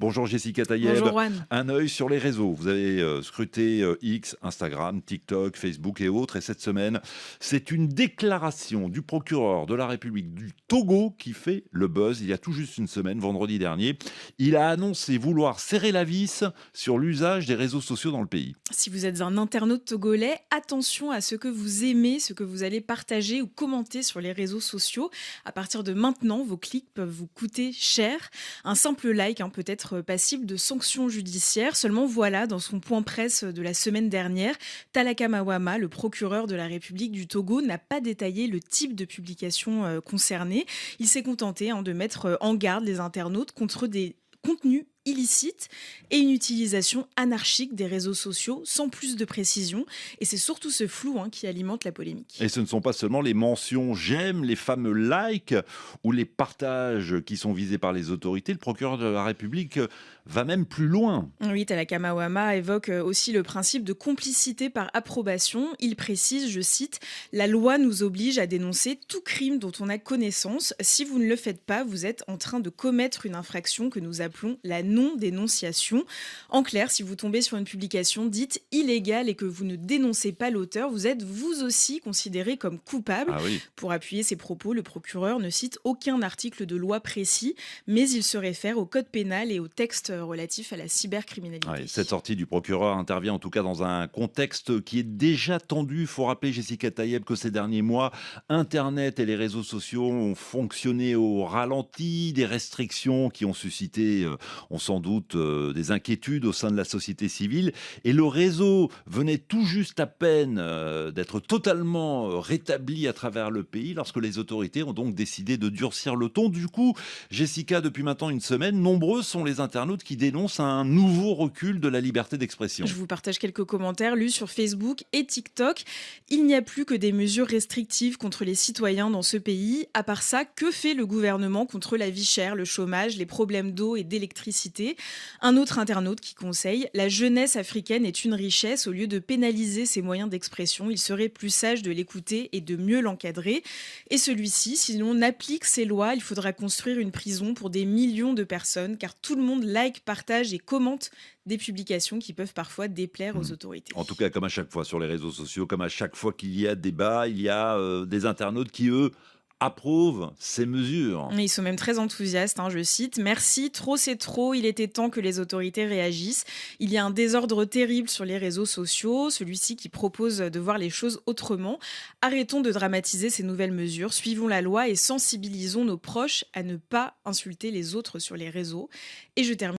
Bonjour Jessica Tayeb. Bonjour Juan. Un œil sur les réseaux. Vous avez scruté X, Instagram, TikTok, Facebook et autres. Et cette semaine, c'est une déclaration du procureur de la République du Togo qui fait le buzz. Il y a tout juste une semaine, vendredi dernier, il a annoncé vouloir serrer la vis sur l'usage des réseaux sociaux dans le pays. Si vous êtes un internaute togolais, attention à ce que vous aimez, ce que vous allez partager ou commenter sur les réseaux sociaux. À partir de maintenant, vos clics peuvent vous coûter cher. Un simple like peut être passible de sanctions judiciaires. Seulement voilà, dans son point presse de la semaine dernière, Talaka Mawama, le procureur de la République du Togo, n'a pas détaillé le type de publication concernée. Il s'est contenté de mettre en garde les internautes contre des contenus illicites et une utilisation anarchique des réseaux sociaux sans plus de précision. Et c'est surtout ce flou qui alimente la polémique. Et ce ne sont pas seulement les mentions j'aime, les fameux likes ou les partages qui sont visés par les autorités. Le procureur de la République va même plus loin. Oui, Talaka Mawama évoque aussi le principe de complicité par approbation. Il précise, je cite, « La loi nous oblige à dénoncer tout crime dont on a connaissance. Si vous ne le faites pas, vous êtes en train de commettre une infraction que nous appelons la non-dénonciation. » En clair, si vous tombez sur une publication dite illégale et que vous ne dénoncez pas l'auteur, vous êtes vous aussi considéré comme coupable. Ah oui. Pour appuyer ses propos, le procureur ne cite aucun article de loi précis, mais il se réfère au code pénal et au texte relatif à la cybercriminalité. Ouais, cette sortie du procureur intervient en tout cas dans un contexte qui est déjà tendu. Il faut rappeler, Jessica Tayeb, que ces derniers mois, Internet et les réseaux sociaux ont fonctionné au ralenti. Des restrictions qui ont suscité, ont sans doute des inquiétudes au sein de la société civile. Et le réseau venait tout juste à peine d'être totalement rétabli à travers le pays lorsque les autorités ont donc décidé de durcir le ton. Du coup, Jessica, depuis maintenant une semaine, nombreux sont les internautes qui dénoncent un nouveau recul de la liberté d'expression. Je vous partage quelques commentaires lus sur Facebook et TikTok. Il n'y a plus que des mesures restrictives contre les citoyens dans ce pays. À part ça, que fait le gouvernement contre la vie chère, le chômage, les problèmes d'eau et d'électricité ? Un autre internaute qui conseille « La jeunesse africaine est une richesse. Au lieu de pénaliser ses moyens d'expression, il serait plus sage de l'écouter et de mieux l'encadrer. » Et celui-ci, si l'on applique ces lois, il faudra construire une prison pour des millions de personnes, car tout le monde like, partage et commente des publications qui peuvent parfois déplaire aux autorités. En tout cas, comme à chaque fois sur les réseaux sociaux, comme à chaque fois qu'il y a débat, il y a des internautes qui, eux, approuvent ces mesures. Ils sont même très enthousiastes, je cite « Merci, trop c'est trop, il était temps que les autorités réagissent. Il y a un désordre terrible sur les réseaux sociaux, celui-ci qui propose de voir les choses autrement. Arrêtons de dramatiser ces nouvelles mesures, suivons la loi et sensibilisons nos proches à ne pas insulter les autres sur les réseaux. » Et je termine